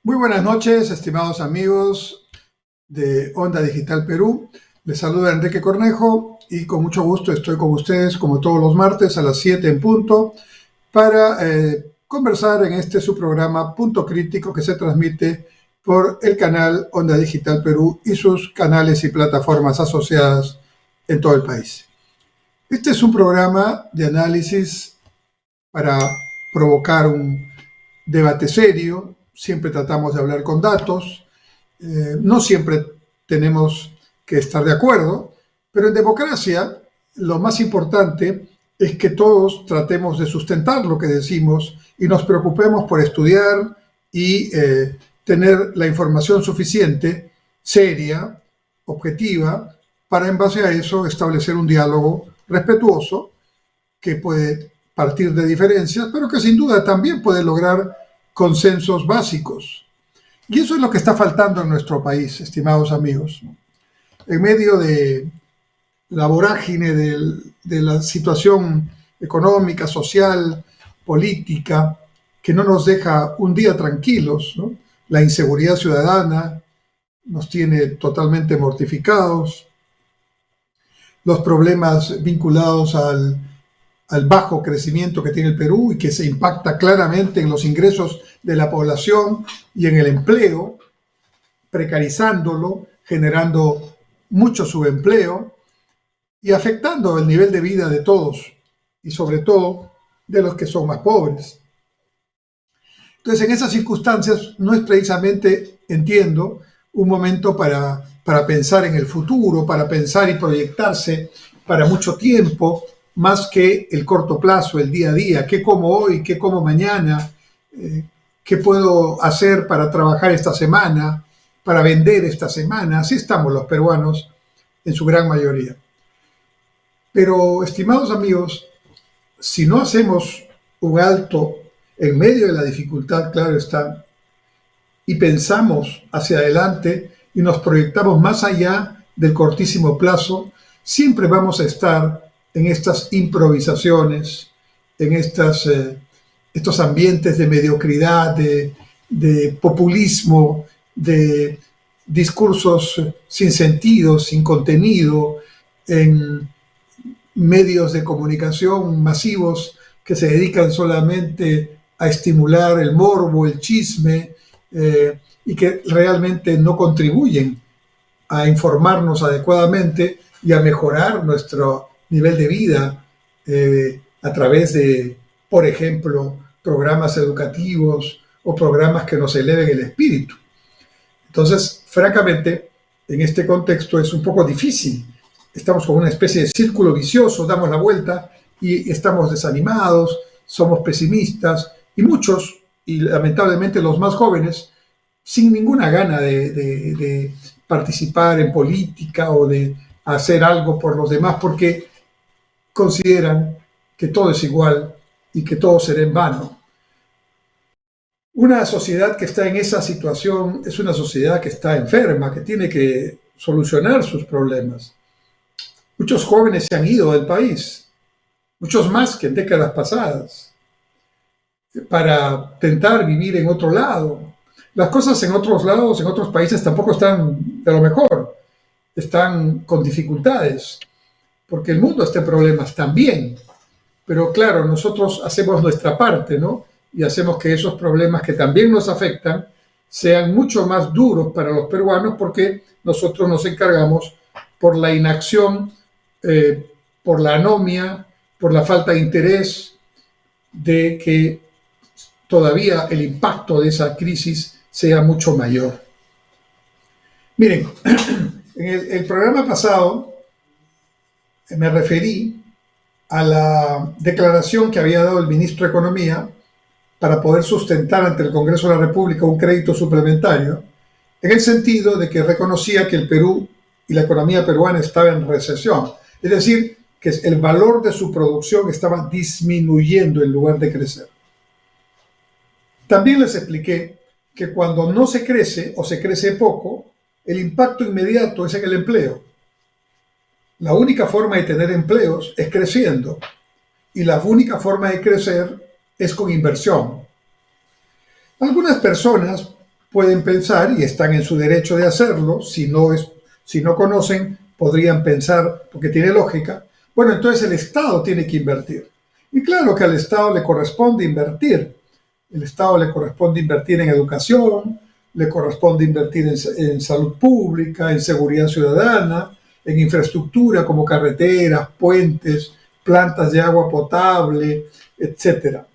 Muy buenas noches, estimados amigos de Onda Digital Perú. Les saluda Enrique Cornejo y con mucho gusto estoy con ustedes como todos los martes a las 7 en punto para conversar en este su programa Punto Crítico que se transmite por el canal Onda Digital Perú y sus canales y plataformas asociadas en todo el país. Este es un programa de análisis para provocar un debate serio. Siempre tratamos de hablar con datos, no siempre tenemos que estar de acuerdo, pero en democracia lo más importante es que todos tratemos de sustentar lo que decimos y nos preocupemos por estudiar y tener la información suficiente, seria, objetiva, para en base a eso establecer un diálogo respetuoso que puede partir de diferencias, pero que sin duda también puede lograr consensos básicos. Y eso es lo que está faltando en nuestro país, estimados amigos. En medio de la vorágine de la situación económica, social, política, que no nos deja un día tranquilos, ¿no? La inseguridad ciudadana nos tiene totalmente mortificados, los problemas vinculados al bajo crecimiento que tiene el Perú y que se impacta claramente en los ingresos de la población y en el empleo, precarizándolo, generando mucho subempleo y afectando el nivel de vida de todos y sobre todo de los que son más pobres. Entonces, en esas circunstancias no es precisamente, entiendo, un momento para pensar en el futuro, para pensar y proyectarse para mucho tiempo, más que el corto plazo, el día a día, qué como hoy, qué como mañana, qué puedo hacer para trabajar esta semana, para vender esta semana. Así estamos los peruanos en su gran mayoría. Pero, estimados amigos, si no hacemos un alto en medio de la dificultad, claro está, y pensamos hacia adelante y nos proyectamos más allá del cortísimo plazo, siempre vamos a estar en estas improvisaciones, en estos ambientes de mediocridad, de populismo, de discursos sin sentido, sin contenido, en medios de comunicación masivos que se dedican solamente a estimular el morbo, el chisme, y que realmente no contribuyen a informarnos adecuadamente y a mejorar nuestro nivel de vida a través de, por ejemplo, programas educativos o programas que nos eleven el espíritu. Entonces, francamente, en este contexto es un poco difícil. Estamos con una especie de círculo vicioso, damos la vuelta y estamos desanimados, somos pesimistas y muchos, y lamentablemente los más jóvenes, sin ninguna gana de participar en política o de hacer algo por los demás porque consideran que todo es igual y que todo será en vano. Una sociedad que está en esa situación es una sociedad que está enferma, que tiene que solucionar sus problemas. Muchos jóvenes se han ido del país, muchos más que en décadas pasadas, para tentar vivir en otro lado. Las cosas en otros lados, en otros países, tampoco están de lo mejor, están con dificultades, porque el mundo está en problemas también. Pero claro, nosotros hacemos nuestra parte, ¿no? Y hacemos que esos problemas que también nos afectan sean mucho más duros para los peruanos porque nosotros nos encargamos por la inacción, por la anomia, por la falta de interés, de que todavía el impacto de esa crisis sea mucho mayor. Miren, en el programa pasado me referí a la declaración que había dado el ministro de Economía para poder sustentar ante el Congreso de la República un crédito suplementario, en el sentido de que reconocía que el Perú y la economía peruana estaba en recesión, es decir, que el valor de su producción estaba disminuyendo en lugar de crecer. También les expliqué que cuando no se crece o se crece poco, el impacto inmediato es en el empleo. La única forma de tener empleos es creciendo y la única forma de crecer es con inversión. Algunas personas pueden pensar, y están en su derecho de hacerlo, si no conocen, podrían pensar, porque tiene lógica, bueno, entonces el Estado tiene que invertir. Y claro que al Estado le corresponde invertir. El Estado le corresponde invertir en educación, le corresponde invertir en salud pública, en seguridad ciudadana, en infraestructura como carreteras, puentes, plantas de agua potable, etcétera.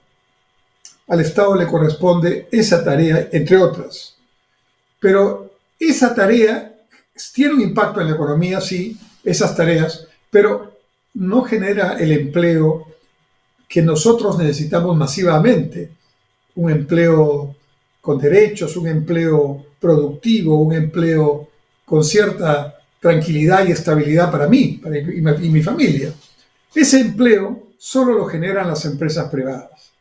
Al Estado le corresponde esa tarea, entre otras. Pero esa tarea tiene un impacto en la economía, sí, esas tareas, pero no genera el empleo que nosotros necesitamos masivamente. Un empleo con derechos, un empleo productivo, un empleo con cierta tranquilidad y estabilidad para mí y mi familia. Ese empleo solo lo generan las empresas privadas.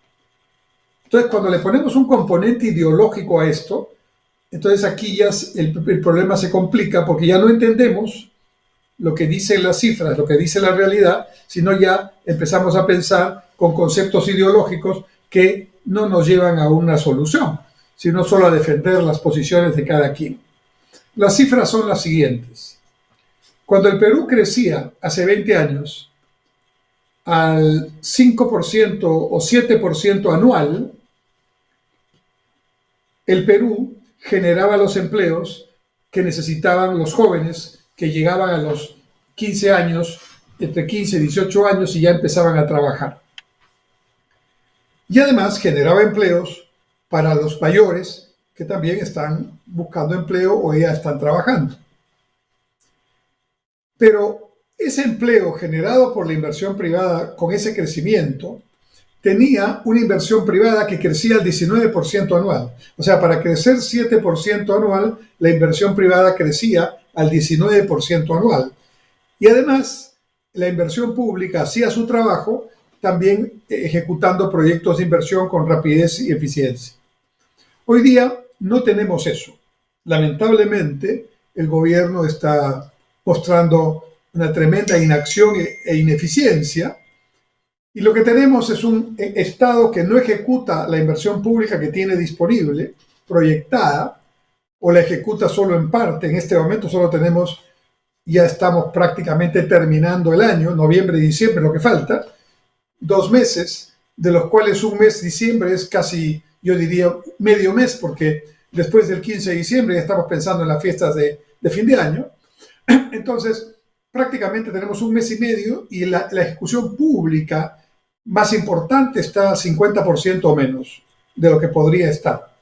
Entonces, cuando le ponemos un componente ideológico a esto, entonces aquí ya el problema se complica porque ya no entendemos lo que dicen las cifras, lo que dice la realidad, sino ya empezamos a pensar con conceptos ideológicos que no nos llevan a una solución, sino solo a defender las posiciones de cada quien. Las cifras son las siguientes. Cuando el Perú crecía hace 20 años al 5% o 7% anual, el Perú generaba los empleos que necesitaban los jóvenes que llegaban a los 15 años, entre 15 y 18 años y ya empezaban a trabajar. Y además generaba empleos para los mayores que también están buscando empleo o ya están trabajando. Pero ese empleo generado por la inversión privada con ese crecimiento tenía una inversión privada que crecía al 19% anual. O sea, para crecer 7% anual, la inversión privada crecía al 19% anual. Y además, la inversión pública hacía su trabajo también ejecutando proyectos de inversión con rapidez y eficiencia. Hoy día no tenemos eso. Lamentablemente, el gobierno está mostrando una tremenda inacción e ineficiencia. Y lo que tenemos es un Estado que no ejecuta la inversión pública que tiene disponible, proyectada, o la ejecuta solo en parte. En este momento solo tenemos, ya estamos prácticamente terminando el año, noviembre y diciembre, lo que falta, 2 meses, de los cuales un mes, diciembre, es casi, yo diría, medio mes, porque después del 15 de diciembre ya estamos pensando en las fiestas de fin de año. Entonces, prácticamente tenemos un mes y medio y la ejecución pública más importante está al 50% o menos de lo que podría estar.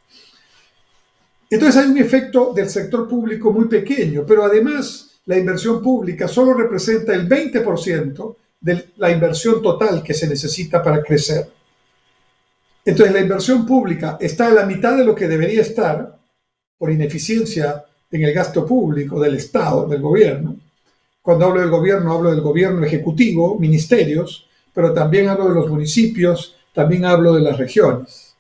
Entonces hay un efecto del sector público muy pequeño, pero además la inversión pública solo representa el 20% de la inversión total que se necesita para crecer. Entonces la inversión pública está a la mitad de lo que debería estar por ineficiencia en el gasto público del Estado, del gobierno. Cuando hablo del gobierno ejecutivo, ministerios, pero también hablo de los municipios, también hablo de las regiones.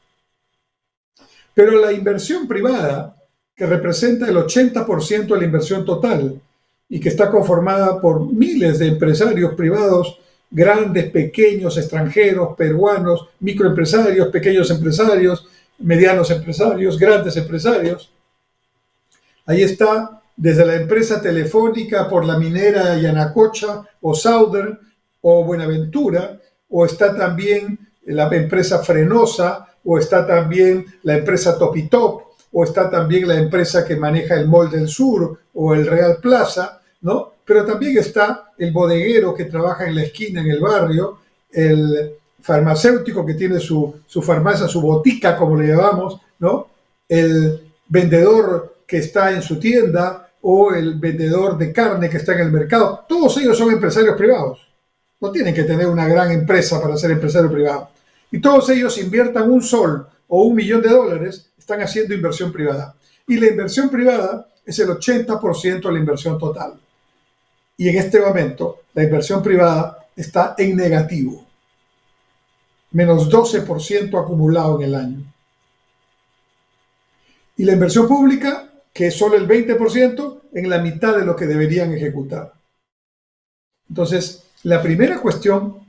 Pero la inversión privada, que representa el 80% de la inversión total y que está conformada por miles de empresarios privados, grandes, pequeños, extranjeros, peruanos, microempresarios, pequeños empresarios, medianos empresarios, grandes empresarios. Ahí está desde la empresa telefónica por la minera Yanacocha o Southern o Buenaventura, o está también la empresa Frenosa, o está también la empresa Topitop, o está también la empresa que maneja el Mall del Sur o el Real Plaza, ¿no? Pero también está el bodeguero que trabaja en la esquina, en el barrio, el farmacéutico que tiene su farmacia, su botica, como le llamamos, ¿no? El vendedor que está en su tienda o el vendedor de carne que está en el mercado. Todos ellos son empresarios privados. No tienen que tener una gran empresa para ser empresario privado. Y todos ellos inviertan $1 o $1.000.000, están haciendo inversión privada. Y la inversión privada es el 80% de la inversión total. Y en este momento la inversión privada está en negativo. Menos 12% acumulado en el año. Y la inversión pública, que es solo el 20%, en la mitad de lo que deberían ejecutar. Entonces, la primera cuestión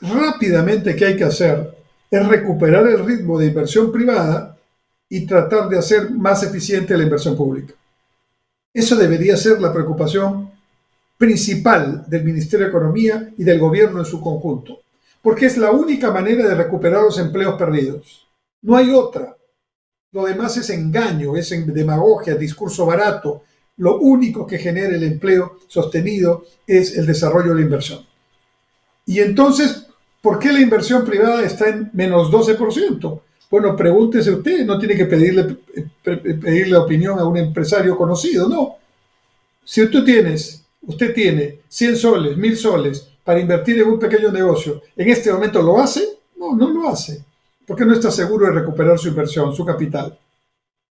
rápidamente que hay que hacer es recuperar el ritmo de inversión privada y tratar de hacer más eficiente la inversión pública. Eso debería ser la preocupación principal del Ministerio de Economía y del gobierno en su conjunto, porque es la única manera de recuperar los empleos perdidos. No hay otra. Lo demás es engaño, es demagogia, discurso barato. Lo único que genera el empleo sostenido es el desarrollo de la inversión. Y entonces, ¿por qué la inversión privada está en menos 12%? Bueno, pregúntese usted, no tiene que pedirle opinión a un empresario conocido, no. Si usted tiene 100 soles, 1000 soles para invertir en un pequeño negocio, ¿en este momento lo hace? No, no lo hace. Porque no está seguro de recuperar su inversión, su capital.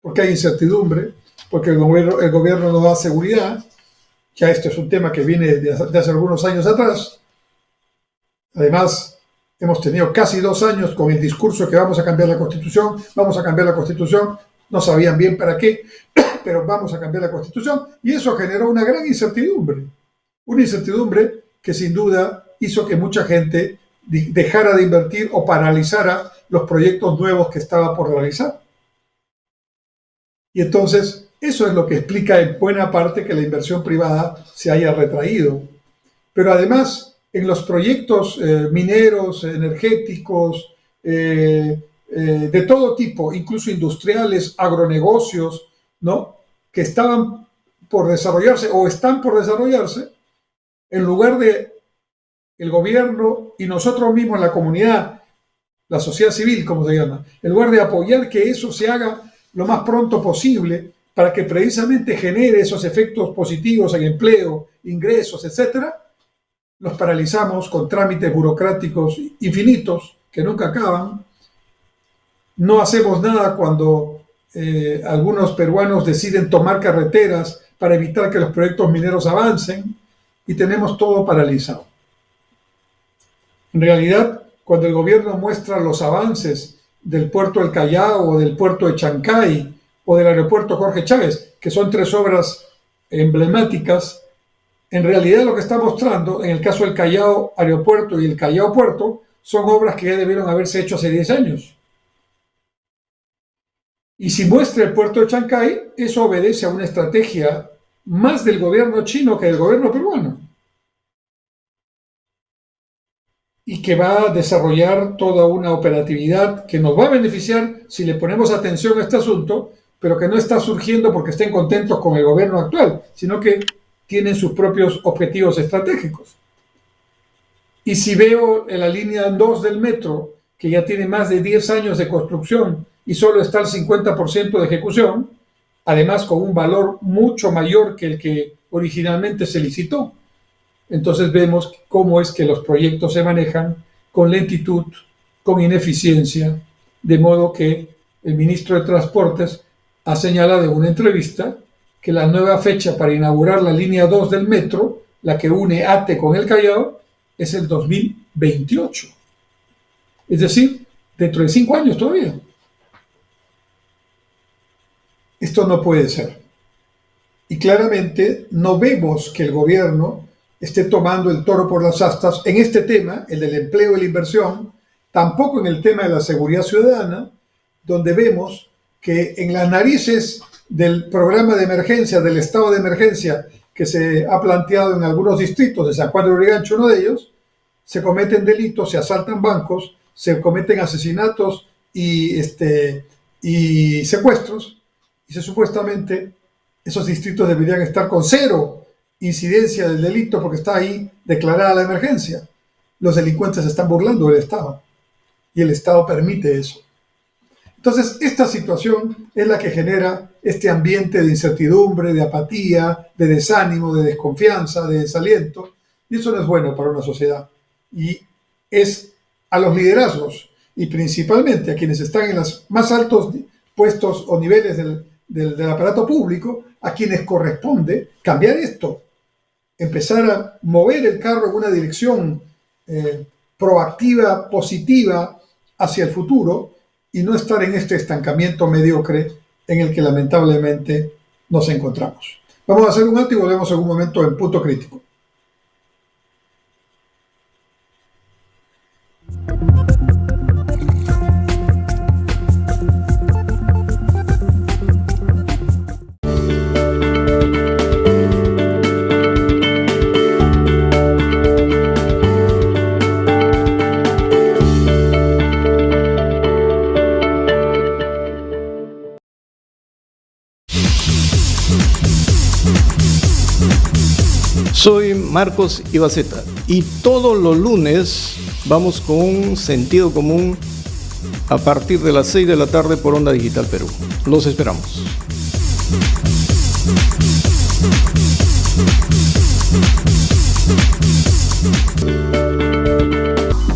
Porque hay incertidumbre, porque el gobierno no da seguridad. Ya esto es un tema que viene de hace algunos años atrás. Además, hemos tenido casi 2 años con el discurso que vamos a cambiar la Constitución, vamos a cambiar la Constitución. No sabían bien para qué, pero vamos a cambiar la Constitución. Y eso generó una gran incertidumbre. Una incertidumbre que sin duda hizo que mucha gente dejara de invertir o paralizara los proyectos nuevos que estaba por realizar. Y entonces, eso es lo que explica en buena parte que la inversión privada se haya retraído. Pero además, en los proyectos mineros, energéticos, de todo tipo, incluso industriales, agronegocios, ¿no?, que estaban por desarrollarse o están por desarrollarse, en lugar de el gobierno y nosotros mismos, la comunidad, la sociedad civil, como se llama, en lugar de apoyar que eso se haga lo más pronto posible para que precisamente genere esos efectos positivos en empleo, ingresos, etcétera, los paralizamos con trámites burocráticos infinitos que nunca acaban. No hacemos nada cuando algunos peruanos deciden tomar carreteras para evitar que los proyectos mineros avancen y tenemos todo paralizado. En realidad, cuando el gobierno muestra los avances del puerto del Callao o del puerto de Chancay o del aeropuerto Jorge Chávez, que son 3 obras emblemáticas, en realidad lo que está mostrando, en el caso del Callao Aeropuerto y el Callao Puerto, son obras que ya debieron haberse hecho hace 10 años. Y si muestra el puerto de Chancay, eso obedece a una estrategia más del gobierno chino que del gobierno peruano. Y que va a desarrollar toda una operatividad que nos va a beneficiar si le ponemos atención a este asunto, pero que no está surgiendo porque estén contentos con el gobierno actual, sino que tienen sus propios objetivos estratégicos. Y si veo en la línea 2 del metro, que ya tiene más de 10 años de construcción y solo está al 50% de ejecución, además con un valor mucho mayor que el que originalmente se licitó, entonces vemos cómo es que los proyectos se manejan con lentitud, con ineficiencia, de modo que el ministro de Transportes ha señalado en una entrevista que la nueva fecha para inaugurar la línea 2 del metro, la que une Ate con el Callao, es el 2028. Es decir, dentro de 5 años todavía. Esto no puede ser. Y claramente no vemos que el gobierno esté tomando el toro por las astas en este tema, el del empleo y la inversión, tampoco en el tema de la seguridad ciudadana, donde vemos que en las narices del programa de emergencia, del estado de emergencia que se ha planteado en algunos distritos de San Juan de Lurigancho, uno de ellos, se cometen delitos, se asaltan bancos, se cometen asesinatos y secuestros, y supuestamente esos distritos deberían estar con 0 incidencia del delito porque está ahí declarada la emergencia. Los delincuentes se están burlando del Estado y el Estado permite eso. Entonces, esta situación es la que genera este ambiente de incertidumbre, de apatía, de desánimo, de desconfianza, de desaliento, y eso no es bueno para una sociedad. Y es a los liderazgos y principalmente a quienes están en los más altos puestos o niveles del aparato público, a quienes corresponde cambiar esto, empezar a mover el carro en una dirección proactiva, positiva hacia el futuro y no estar en este estancamiento mediocre en el que lamentablemente nos encontramos. Vamos a hacer un alto y volvemos en un momento en Punto Crítico. Soy Marcos Ibaceta y todos los lunes vamos con Sentido Común a partir de las 6 de la tarde por Onda Digital Perú. Los esperamos.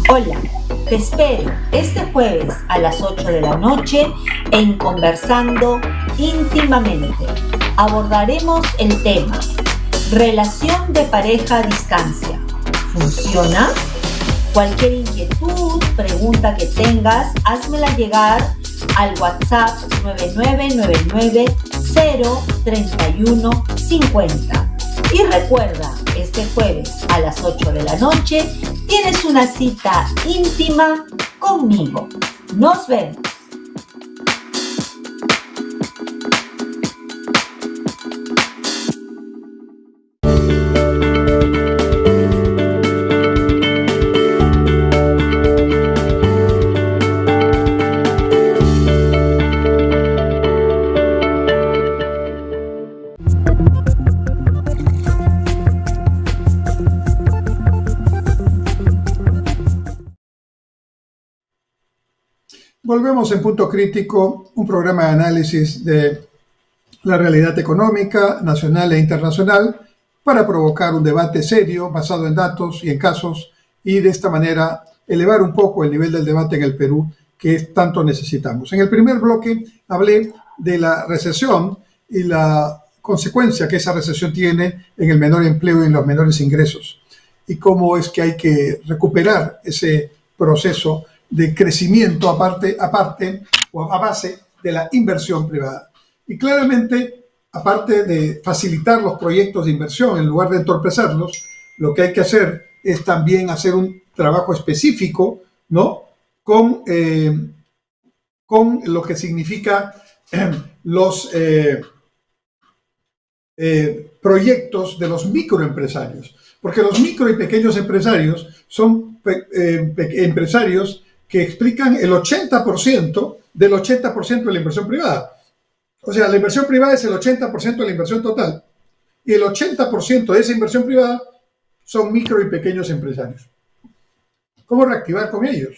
Hola, te espero este jueves a las 8 de la noche en Conversando Íntimamente. Abordaremos el tema relación de pareja a distancia. ¿Funciona? Cualquier inquietud, pregunta que tengas, házmela llegar al WhatsApp 9999-03150. Y recuerda, este jueves a las 8 de la noche tienes una cita íntima conmigo. Nos vemos. Volvemos en Punto Crítico, un programa de análisis de la realidad económica, nacional e internacional, para provocar un debate serio, basado en datos y en casos, y de esta manera elevar un poco el nivel del debate en el Perú que tanto necesitamos. En el primer bloque hablé de la recesión y la consecuencia que esa recesión tiene en el menor empleo y en los menores ingresos, y cómo es que hay que recuperar ese proceso de crecimiento aparte o a base de la inversión privada. Y claramente, aparte de facilitar los proyectos de inversión en lugar de entorpecerlos, lo que hay que hacer es también hacer un trabajo específico, ¿no? Con lo que significa los proyectos de los microempresarios. Porque los micro y pequeños empresarios son empresarios que explican el 80% del 80% de la inversión privada. O sea, la inversión privada es el 80% de la inversión total. Y el 80% de esa inversión privada son micro y pequeños empresarios. ¿Cómo reactivar con ellos?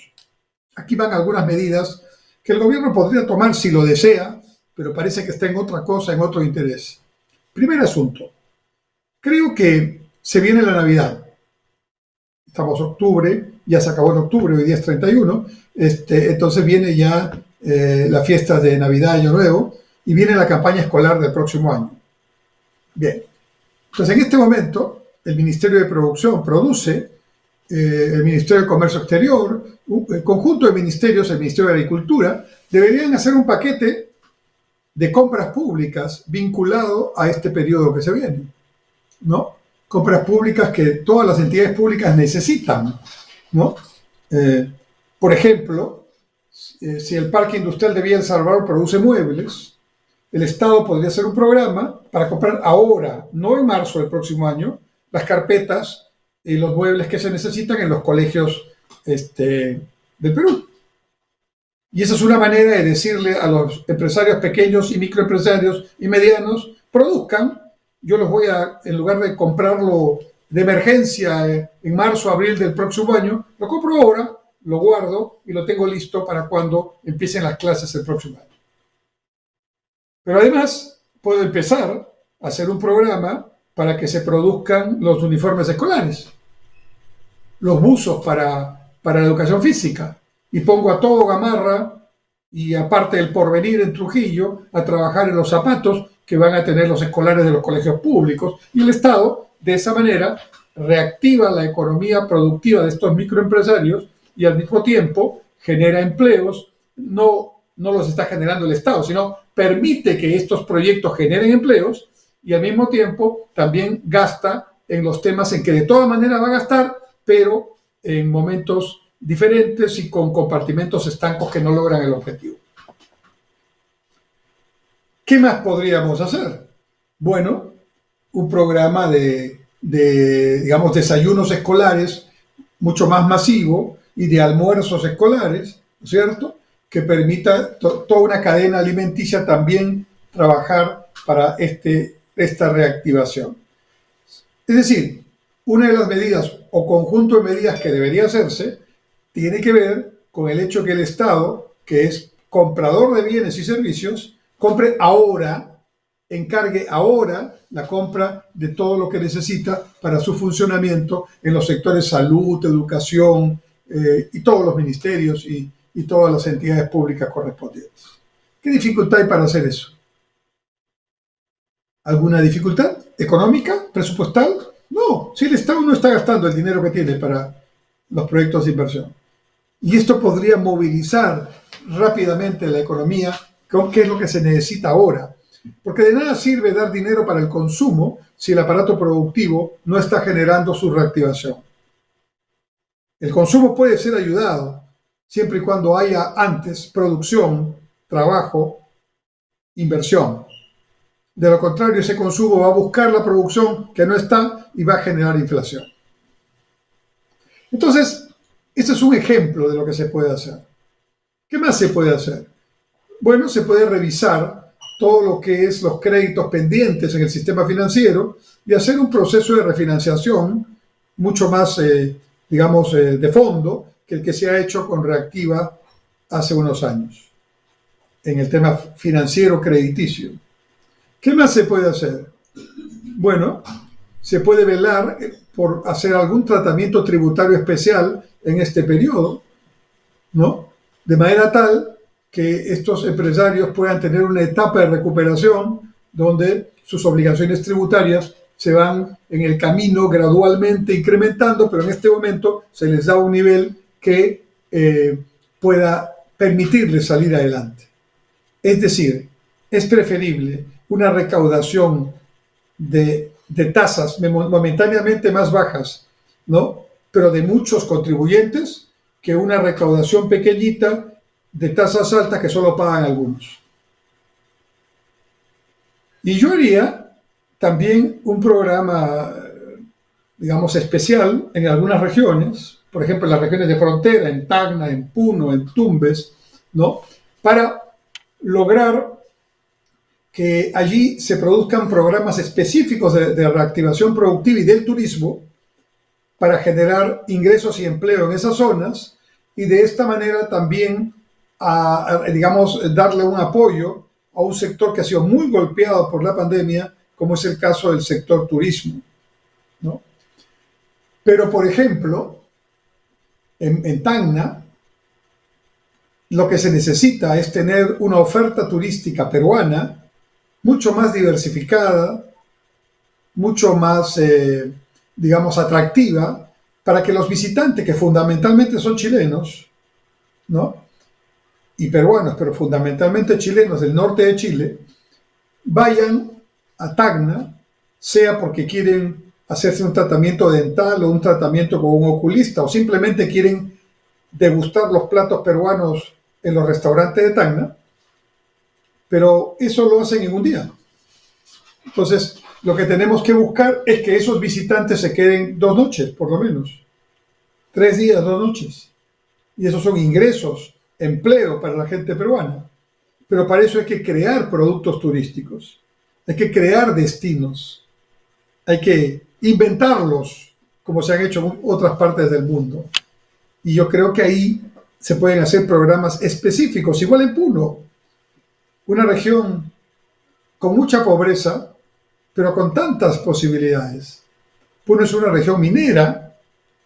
Aquí van algunas medidas que el gobierno podría tomar si lo desea, pero parece que está en otra cosa, en otro interés. Primer asunto. Creo que se viene la Navidad. Estamos en octubre, ya se acabó en octubre, hoy día es 31, entonces viene ya la fiesta de Navidad, Año Nuevo, y viene la campaña escolar del próximo año. Bien, entonces en este momento el Ministerio de Producción produce, el Ministerio de Comercio Exterior, el conjunto de ministerios, el Ministerio de Agricultura, deberían hacer un paquete de compras públicas vinculado a este periodo que se viene, ¿no? Compras públicas que todas las entidades públicas necesitan, ¿no? Por ejemplo, si el Parque Industrial de Villa El Salvador produce muebles, el Estado podría hacer un programa para comprar ahora, no en marzo del próximo año, las carpetas y los muebles que se necesitan en los colegios del Perú. Y esa es una manera de decirle a los empresarios pequeños y microempresarios y medianos, produzcan. Yo los voy a, en lugar de comprarlo de emergencia en marzo, abril del próximo año, lo compro ahora, lo guardo y lo tengo listo para cuando empiecen las clases el próximo año. Pero además, puedo empezar a hacer un programa para que se produzcan los uniformes escolares, los buzos para la educación física, y pongo a todo Gamarra y aparte del Porvenir en Trujillo a trabajar en los zapatos que van a tener los escolares de los colegios públicos, y el Estado, de esa manera, reactiva la economía productiva de estos microempresarios y al mismo tiempo genera empleos. No los está generando el Estado, sino permite que estos proyectos generen empleos y al mismo tiempo también gasta en los temas en que de todas maneras va a gastar, pero en momentos diferentes y con compartimentos estancos que no logran el objetivo. ¿Qué más podríamos hacer? Bueno, un programa de digamos, desayunos escolares mucho más masivo y de almuerzos escolares, ¿no es cierto?, que permita toda una cadena alimenticia también trabajar para esta reactivación. Es decir, una de las medidas o conjunto de medidas que debería hacerse tiene que ver con el hecho que el Estado, que es comprador de bienes y servicios, compre ahora, encargue ahora la compra de todo lo que necesita para su funcionamiento en los sectores salud, educación y todos los ministerios y todas las entidades públicas correspondientes. ¿Qué dificultad hay para hacer eso? ¿Alguna dificultad económica, presupuestal? No, si el Estado no está gastando el dinero que tiene para los proyectos de inversión. Y esto podría movilizar rápidamente la economía, que es lo que se necesita ahora. Porque de nada sirve dar dinero para el consumo si el aparato productivo no está generando su reactivación. El consumo puede ser ayudado siempre y cuando haya antes producción, trabajo, inversión. De lo contrario, ese consumo va a buscar la producción que no está y va a generar inflación. Entonces, este es un ejemplo de lo que se puede hacer. ¿Qué más se puede hacer? Bueno, se puede revisar todo lo que es los créditos pendientes en el sistema financiero y hacer un proceso de refinanciación mucho más, de fondo que el que se ha hecho con Reactiva hace unos años en el tema financiero crediticio. ¿Qué más se puede hacer? Bueno, se puede velar por hacer algún tratamiento tributario especial en este periodo, ¿no? De manera tal que estos empresarios puedan tener una etapa de recuperación donde sus obligaciones tributarias se van en el camino gradualmente incrementando, pero en este momento se les da un nivel que pueda permitirles salir adelante. Es decir, es preferible una recaudación de tasas momentáneamente más bajas, ¿no? Pero de muchos contribuyentes, que una recaudación pequeñita de tasas altas que solo pagan algunos. Y yo haría también un programa, digamos, especial en algunas regiones, por ejemplo, en las regiones de frontera, en Tacna, en Puno, en Tumbes, ¿no? Para lograr que allí se produzcan programas específicos de reactivación productiva y del turismo para generar ingresos y empleo en esas zonas y de esta manera también, darle un apoyo a un sector que ha sido muy golpeado por la pandemia, como es el caso del sector turismo, ¿no? Pero, por ejemplo, en Tacna, lo que se necesita es tener una oferta turística peruana mucho más diversificada, mucho más, atractiva, para que los visitantes, que fundamentalmente son chilenos, ¿no? Y peruanos, pero fundamentalmente chilenos del norte de Chile, vayan a Tacna, sea porque quieren hacerse un tratamiento dental o un tratamiento con un oculista, o simplemente quieren degustar los platos peruanos en los restaurantes de Tacna, pero eso lo hacen en un día. Entonces, lo que tenemos que buscar es que esos visitantes se queden 2 noches, por lo menos. 3 días, 2 noches. Y esos son ingresos, empleo para la gente peruana. Pero para eso hay que crear productos turísticos. Hay que crear destinos. Hay que inventarlos, como se han hecho en otras partes del mundo. Y yo creo que ahí se pueden hacer programas específicos, igual en Puno, una región con mucha pobreza, pero con tantas posibilidades. Puno es una región minera,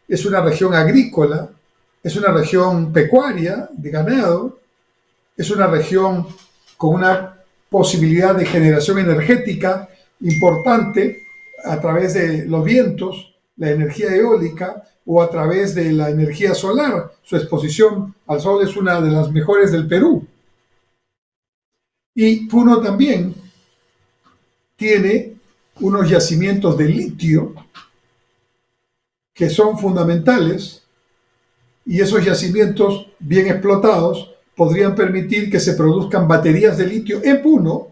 es una región agrícola, es una región pecuaria, de ganado, es una región con una posibilidad de generación energética importante a través de los vientos, la energía eólica o a través de la energía solar. Su exposición al sol es una de las mejores del Perú. Y Puno también tiene unos yacimientos de litio que son fundamentales, y esos yacimientos bien explotados podrían permitir que se produzcan baterías de litio en Puno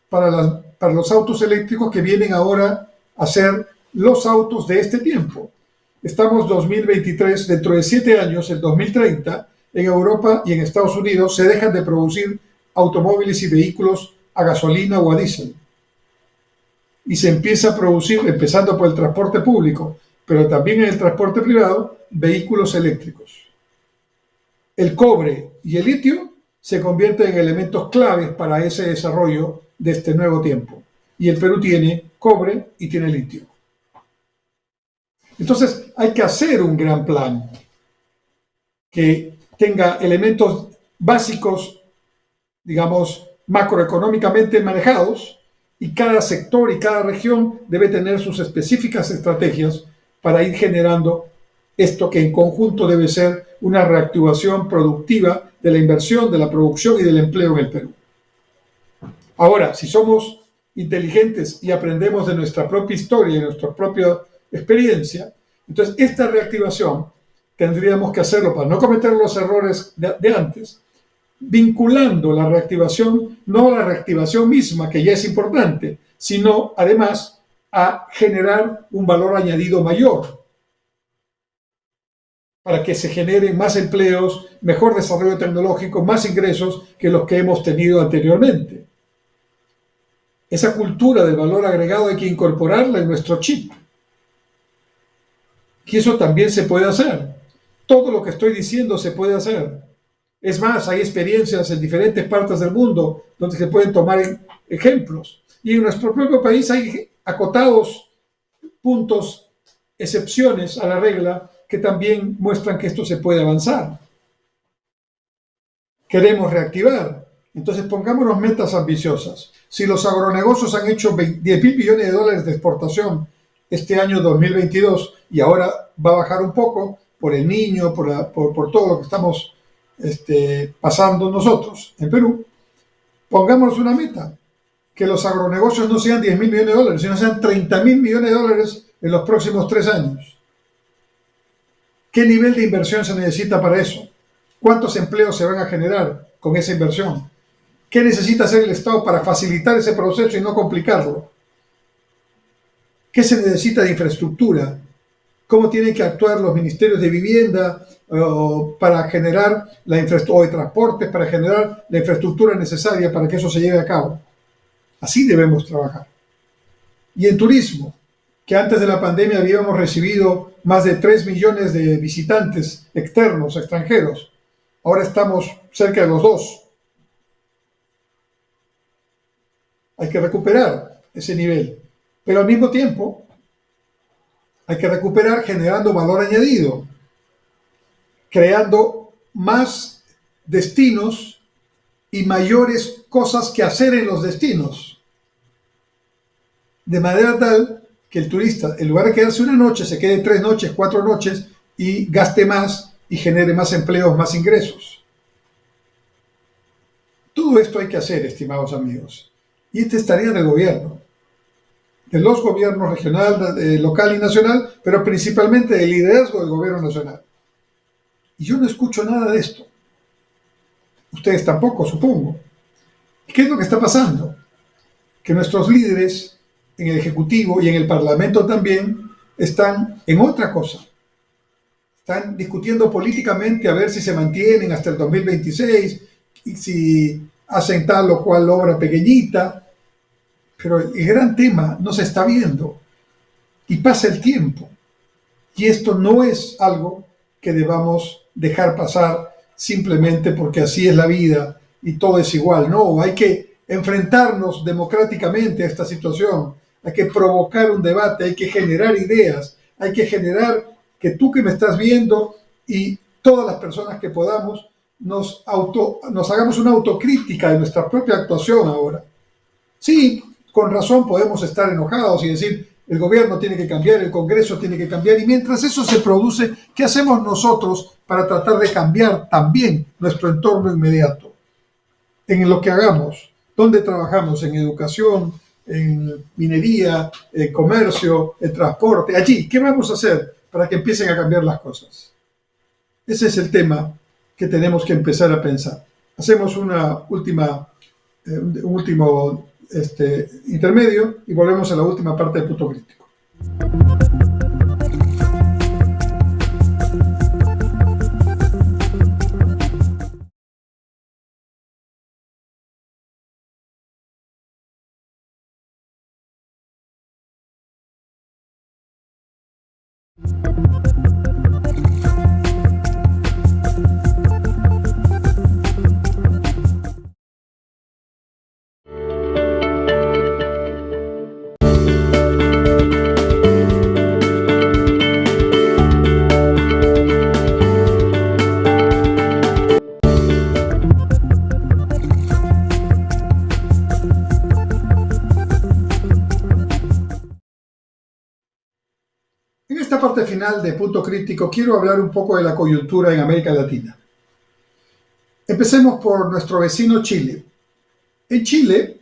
para los autos eléctricos que vienen ahora a ser los autos de este tiempo. Estamos 2023, dentro de 7 años, el 2030, en Europa y en Estados Unidos se dejan de producir automóviles y vehículos a gasolina o a diésel. y se empieza a producir, empezando por el transporte público, pero también en el transporte privado, vehículos eléctricos. El cobre y el litio se convierten en elementos claves para ese desarrollo de este nuevo tiempo. Y el Perú tiene cobre y tiene litio. Entonces hay que hacer un gran plan que tenga elementos básicos, digamos, macroeconómicamente manejados, y cada sector y cada región debe tener sus específicas estrategias para ir generando esto que en conjunto debe ser una reactivación productiva de la inversión, de la producción y del empleo en el Perú. Ahora, si somos inteligentes y aprendemos de nuestra propia historia y de nuestra propia experiencia, entonces esta reactivación tendríamos que hacerlo para no cometer los errores de antes, vinculando la reactivación, no a la reactivación misma, que ya es importante, sino además a generar un valor añadido mayor, para que se generen más empleos, mejor desarrollo tecnológico, más ingresos que los que hemos tenido anteriormente. Esa cultura del valor agregado hay que incorporarla en nuestro chip. Y eso también se puede hacer. Todo lo que estoy diciendo se puede hacer. Es más, hay experiencias en diferentes partes del mundo donde se pueden tomar ejemplos. Y en nuestro propio país hay acotados puntos, excepciones a la regla, que también muestran que esto se puede avanzar. Queremos reactivar. Entonces pongámonos metas ambiciosas. Si los agronegocios han hecho 10.000 millones de dólares de exportación este año 2022 y ahora va a bajar un poco por el Niño, por todo lo que estamos pasando nosotros en Perú, pongámonos una meta, que los agronegocios no sean 10.000 millones de dólares, sino sean 30.000 millones de dólares en los próximos 3 años. ¿Qué nivel de inversión se necesita para eso? ¿Cuántos empleos se van a generar con esa inversión? ¿Qué necesita hacer el Estado para facilitar ese proceso y no complicarlo? ¿Qué se necesita de infraestructura? ¿Cómo tienen que actuar los ministerios de vivienda para generar o de transportes, para generar la infraestructura necesaria para que eso se lleve a cabo? Así debemos trabajar. Y en turismo, que antes de la pandemia habíamos recibido más de 3 millones de visitantes externos, extranjeros. Ahora estamos cerca de los 2. Hay que recuperar ese nivel. Pero al mismo tiempo, hay que recuperar generando valor añadido, creando más destinos y mayores cosas que hacer en los destinos. De manera tal que el turista, en lugar de quedarse una noche, se quede 3 noches, 4 noches y gaste más y genere más empleos, más ingresos. Todo esto hay que hacer, estimados amigos. Y esta es tarea del gobierno, de los gobiernos regional, local y nacional, pero principalmente del liderazgo del gobierno nacional. Y yo no escucho nada de esto. Ustedes tampoco, supongo. ¿Qué es lo que está pasando? Que nuestros líderes en el Ejecutivo y en el Parlamento también están en otra cosa. Están discutiendo políticamente a ver si se mantienen hasta el 2026 y si hacen tal o cual obra pequeñita. Pero el gran tema no se está viendo y pasa el tiempo. Y esto no es algo que debamos dejar pasar simplemente porque así es la vida y todo es igual. No, hay que enfrentarnos democráticamente a esta situación. Hay que provocar un debate, hay que generar ideas, hay que generar que tú que me estás viendo y todas las personas que podamos nos hagamos una autocrítica de nuestra propia actuación ahora. Sí, con razón podemos estar enojados y decir el gobierno tiene que cambiar, el Congreso tiene que cambiar, y mientras eso se produce, ¿qué hacemos nosotros para tratar de cambiar también nuestro entorno inmediato? En lo que hagamos, ¿dónde trabajamos? En educación, en minería, en comercio, en transporte, allí, ¿qué vamos a hacer para que empiecen a cambiar las cosas? Ese es el tema que tenemos que empezar a pensar. Hacemos un último intermedio y volvemos a la última parte del punto crítico. En esta parte final de Punto Crítico quiero hablar un poco de la coyuntura en América Latina. Empecemos por nuestro vecino Chile. En Chile,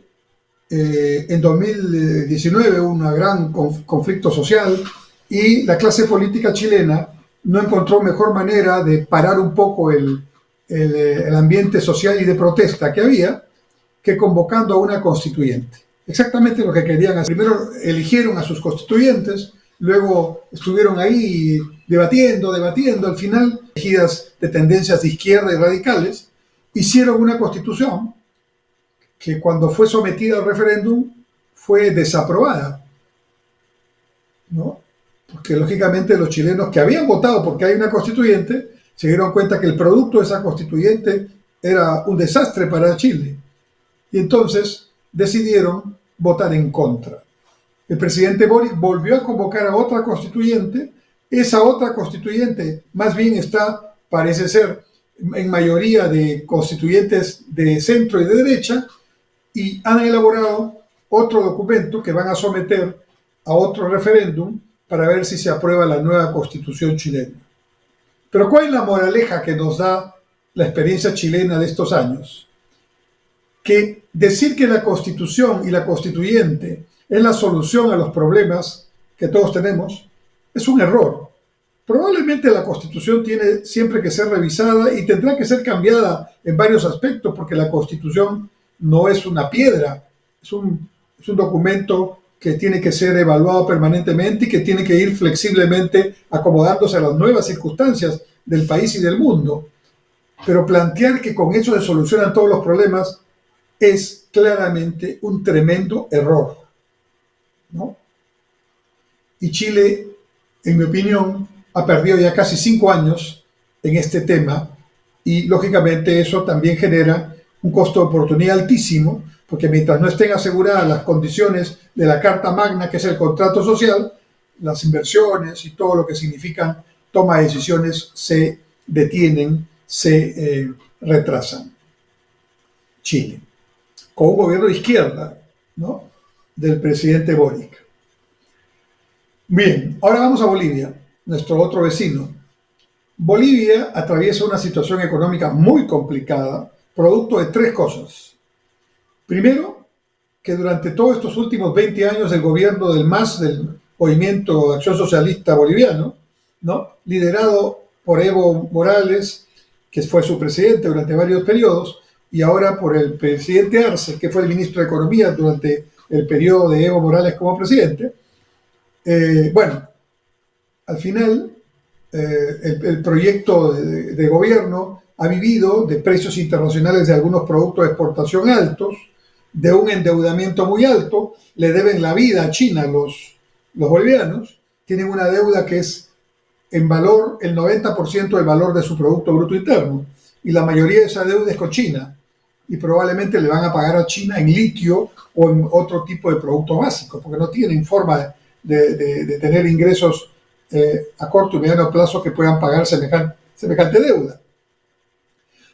en 2019 hubo un gran conflicto social y la clase política chilena no encontró mejor manera de parar un poco el ambiente social y de protesta que había que convocando a una constituyente. Exactamente lo que querían hacer. Primero eligieron a sus constituyentes, luego estuvieron ahí debatiendo, al final, elegidas de tendencias de izquierda y radicales, hicieron una constitución que cuando fue sometida al referéndum fue desaprobada, ¿no? Porque lógicamente los chilenos que habían votado porque hay una constituyente se dieron cuenta que el producto de esa constituyente era un desastre para Chile y entonces decidieron votar en contra. El presidente Boric volvió a convocar a otra constituyente. Esa otra constituyente más bien está, parece ser, en mayoría de constituyentes de centro y de derecha, y han elaborado otro documento que van a someter a otro referéndum para ver si se aprueba la nueva constitución chilena. Pero ¿cuál es la moraleja que nos da la experiencia chilena de estos años? Que decir que la constitución y la constituyente es la solución a los problemas que todos tenemos es un error. Probablemente la Constitución tiene siempre que ser revisada y tendrá que ser cambiada en varios aspectos porque la Constitución no es una piedra, es un documento que tiene que ser evaluado permanentemente y que tiene que ir flexiblemente acomodándose a las nuevas circunstancias del país y del mundo. Pero plantear que con eso se solucionan todos los problemas es claramente un tremendo error, ¿no? Y Chile, en mi opinión, ha perdido ya casi 5 años en este tema y lógicamente eso también genera un costo de oportunidad altísimo porque mientras no estén aseguradas las condiciones de la Carta Magna, que es el contrato social, las inversiones y todo lo que significan toma de decisiones se detienen, se retrasan. Chile, con un gobierno de izquierda, ¿no?, del presidente Boric. Bien, ahora vamos a Bolivia, nuestro otro vecino. Bolivia atraviesa una situación económica muy complicada, producto de 3 cosas. Primero, que durante todos estos últimos 20 años el gobierno del MAS, del Movimiento de Acción Socialista Boliviano, ¿no?, liderado por Evo Morales, que fue su presidente durante varios periodos, y ahora por el presidente Arce, que fue el ministro de Economía durante el periodo de Evo Morales como presidente. Bueno, al final el proyecto de gobierno ha vivido de precios internacionales de algunos productos de exportación altos, de un endeudamiento muy alto, le deben la vida a China los bolivianos, tienen una deuda que es en valor el 90% del valor de su Producto Bruto Interno, y la mayoría de esa deuda es con China, y probablemente le van a pagar a China en litio o en otro tipo de producto básico, porque no tienen forma de tener ingresos a corto y mediano plazo que puedan pagar semejante deuda.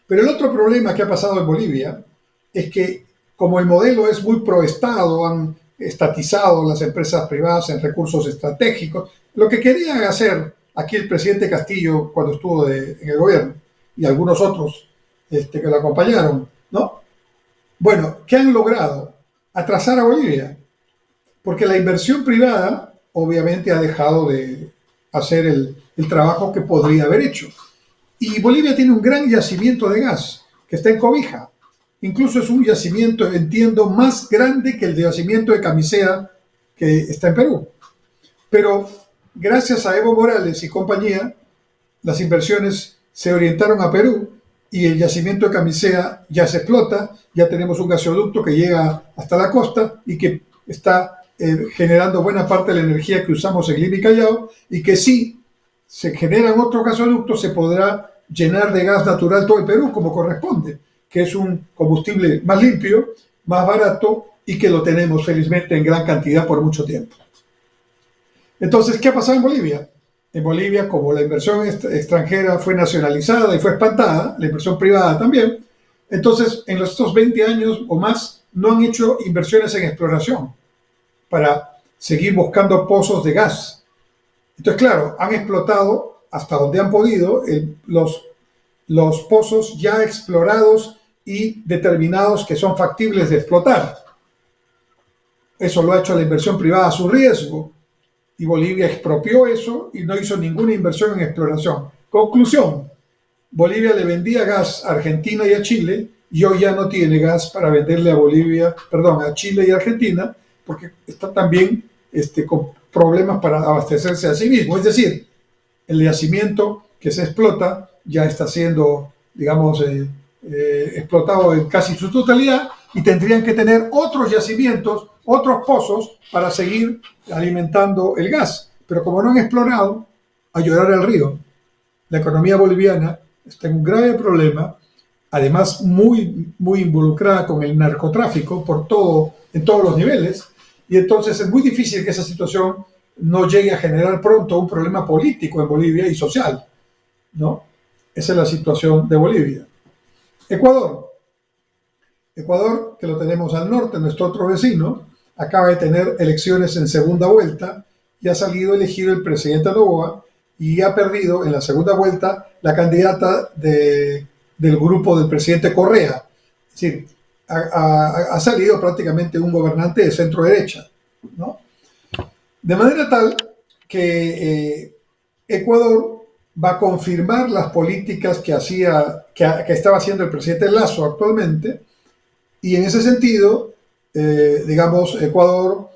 Pero el otro problema que ha pasado en Bolivia es que como el modelo es muy pro-Estado, han estatizado las empresas privadas en recursos estratégicos, lo que quería hacer aquí el presidente Castillo cuando estuvo en el gobierno y algunos otros que lo acompañaron, ¿no? Bueno, ¿qué han logrado? Atrasar a Bolivia, porque la inversión privada obviamente ha dejado de hacer el trabajo que podría haber hecho. Y Bolivia tiene un gran yacimiento de gas que está en Cobija. Incluso es un yacimiento, entiendo, más grande que el yacimiento de Camisea que está en Perú. Pero gracias a Evo Morales y compañía, las inversiones se orientaron a Perú y el yacimiento de Camisea ya se explota, ya tenemos un gasoducto que llega hasta la costa y que está generando buena parte de la energía que usamos en Lima y Callao y que sí se generan otros gasoductos, se podrá llenar de gas natural todo el Perú como corresponde, que es un combustible más limpio, más barato y que lo tenemos felizmente en gran cantidad por mucho tiempo. Entonces, ¿qué ha pasado en Bolivia? En Bolivia, como la inversión extranjera fue nacionalizada y fue espantada, la inversión privada también, entonces en estos 20 años o más no han hecho inversiones en exploración para seguir buscando pozos de gas. Entonces, claro, han explotado hasta donde han podido los pozos ya explorados y determinados que son factibles de explotar. Eso lo ha hecho la inversión privada a su riesgo. Y Bolivia expropió eso y no hizo ninguna inversión en exploración. Conclusión, Bolivia le vendía gas a Argentina y a Chile y hoy ya no tiene gas para venderle a Chile y a Argentina porque está también con problemas para abastecerse a sí mismo. Es decir, el yacimiento que se explota ya está siendo, digamos, explotado en casi su totalidad y tendrían que tener otros yacimientos, otros pozos para seguir alimentando el gas. Pero como no han explorado, a llorar al río. La economía boliviana está en un grave problema, además muy, muy involucrada con el narcotráfico en todos los niveles, y entonces es muy difícil que esa situación no llegue a generar pronto un problema político en Bolivia y social, ¿no? Esa es la situación de Bolivia. Ecuador, que lo tenemos al norte, nuestro otro vecino, acaba de tener elecciones en segunda vuelta y ha salido elegido el presidente Noboa y ha perdido en la segunda vuelta la candidata del grupo del presidente Correa. Es decir, ha salido prácticamente un gobernante de centro derecha, ¿no? De manera tal que Ecuador va a confirmar las políticas que estaba haciendo el presidente Lasso actualmente, y en ese sentido, digamos, Ecuador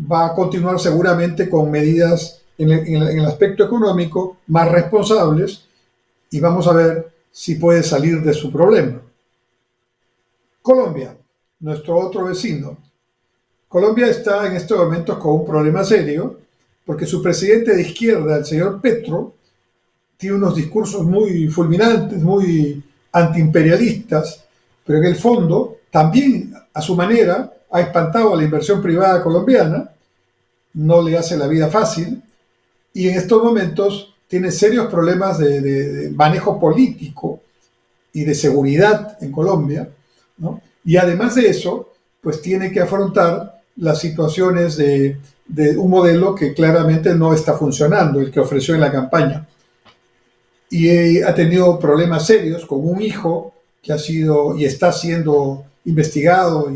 va a continuar seguramente con medidas en el aspecto económico más responsables y vamos a ver si puede salir de su problema. Colombia, nuestro otro vecino. Colombia está en estos momentos con un problema serio porque su presidente de izquierda, el señor Petro, tiene unos discursos muy fulminantes, muy antiimperialistas, pero en el fondo también a su manera ha espantado a la inversión privada colombiana, no le hace la vida fácil y en estos momentos tiene serios problemas de manejo político y de seguridad en Colombia, ¿no? Y además de eso, pues tiene que afrontar las situaciones de un modelo que claramente no está funcionando, el que ofreció en la campaña. Y ha tenido problemas serios con un hijo que ha sido y está siendo investigado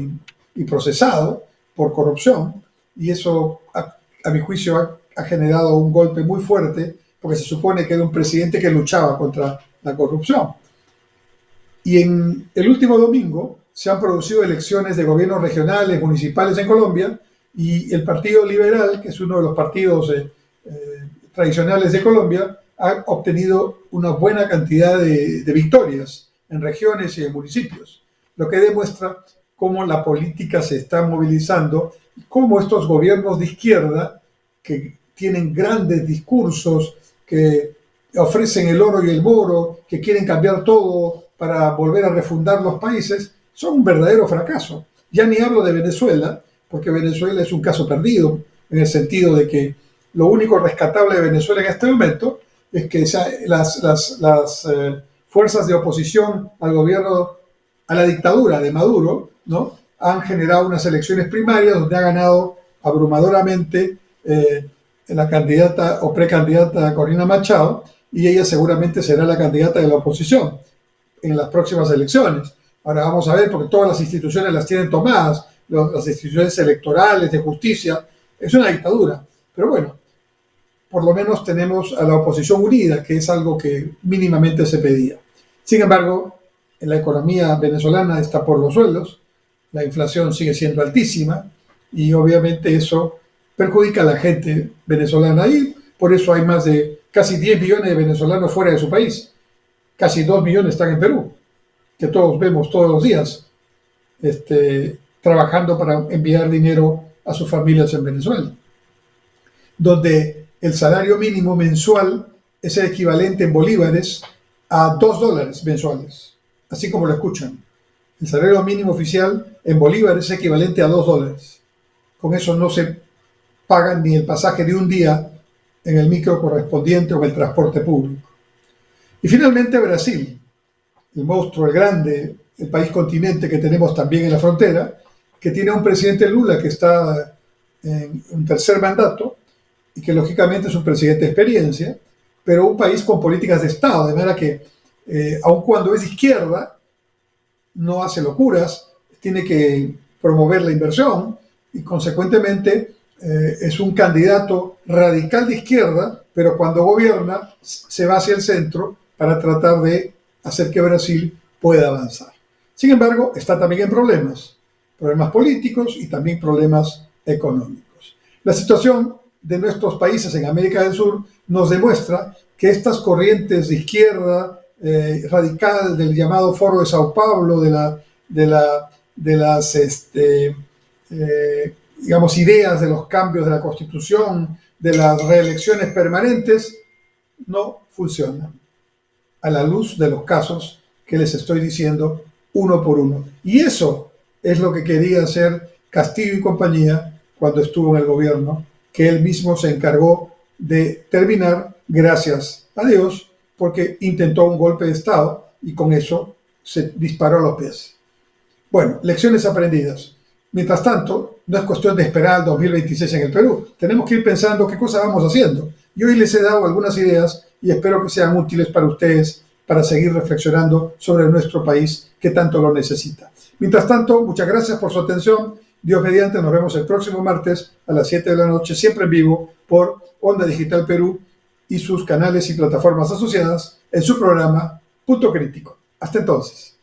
y procesado por corrupción, y eso, a mi juicio, ha generado un golpe muy fuerte, porque se supone que era un presidente que luchaba contra la corrupción. Y en el último domingo se han producido elecciones de gobiernos regionales, municipales en Colombia, y el Partido Liberal, que es uno de los partidos tradicionales de Colombia, ha obtenido una buena cantidad de victorias en regiones y en municipios, lo que demuestra cómo la política se está movilizando, cómo estos gobiernos de izquierda, que tienen grandes discursos, que ofrecen el oro y el moro, que quieren cambiar todo para volver a refundar los países, son un verdadero fracaso. Ya ni hablo de Venezuela, porque Venezuela es un caso perdido, en el sentido de que lo único rescatable de Venezuela en este momento es que las fuerzas de oposición al gobierno, a la dictadura de Maduro, ¿no?, han generado unas elecciones primarias donde ha ganado abrumadoramente la candidata o precandidata Corina Machado, y ella seguramente será la candidata de la oposición en las próximas elecciones. Ahora vamos a ver, porque todas las instituciones las tienen tomadas, las instituciones electorales, de justicia, es una dictadura. Pero bueno, por lo menos tenemos a la oposición unida, que es algo que mínimamente se pedía. Sin embargo, la economía venezolana está por los suelos, la inflación sigue siendo altísima y obviamente eso perjudica a la gente venezolana y por eso hay más de casi 10 millones de venezolanos fuera de su país. Casi 2 millones están en Perú, que todos vemos todos los días, trabajando para enviar dinero a sus familias en Venezuela, donde el salario mínimo mensual es el equivalente en bolívares a $2 mensuales, así como lo escuchan. El salario mínimo oficial en bolívares es equivalente a $2. Con eso no se pagan ni el pasaje de un día en el micro correspondiente o en el transporte público. Y finalmente Brasil, el monstruo, el grande, el país continente que tenemos también en la frontera, que tiene un presidente Lula que está en un tercer mandato y que lógicamente es un presidente de experiencia, pero un país con políticas de Estado, de manera que aun cuando es izquierda, no hace locuras, tiene que promover la inversión y consecuentemente es un candidato radical de izquierda, pero cuando gobierna se va hacia el centro para tratar de hacer que Brasil pueda avanzar. Sin embargo, está también en problemas políticos y también problemas económicos. La situación de nuestros países en América del Sur nos demuestra que estas corrientes de izquierda radical del llamado Foro de Sao Paulo, de las digamos, ideas de los cambios de la Constitución, de las reelecciones permanentes, no funcionan a la luz de los casos que les estoy diciendo uno por uno. Y eso es lo que quería hacer Castillo y compañía cuando estuvo en el gobierno, que él mismo se encargó de terminar, gracias a Dios, porque intentó un golpe de Estado y con eso se disparó a los pies. Bueno, lecciones aprendidas. Mientras tanto, no es cuestión de esperar al 2026 en el Perú. Tenemos que ir pensando qué cosas vamos haciendo. Y hoy les he dado algunas ideas y espero que sean útiles para ustedes para seguir reflexionando sobre nuestro país que tanto lo necesita. Mientras tanto, muchas gracias por su atención. Dios mediante, nos vemos el próximo martes a las 7 de la noche, siempre en vivo por Onda Digital Perú y sus canales y plataformas asociadas en su programa Punto Crítico. Hasta entonces.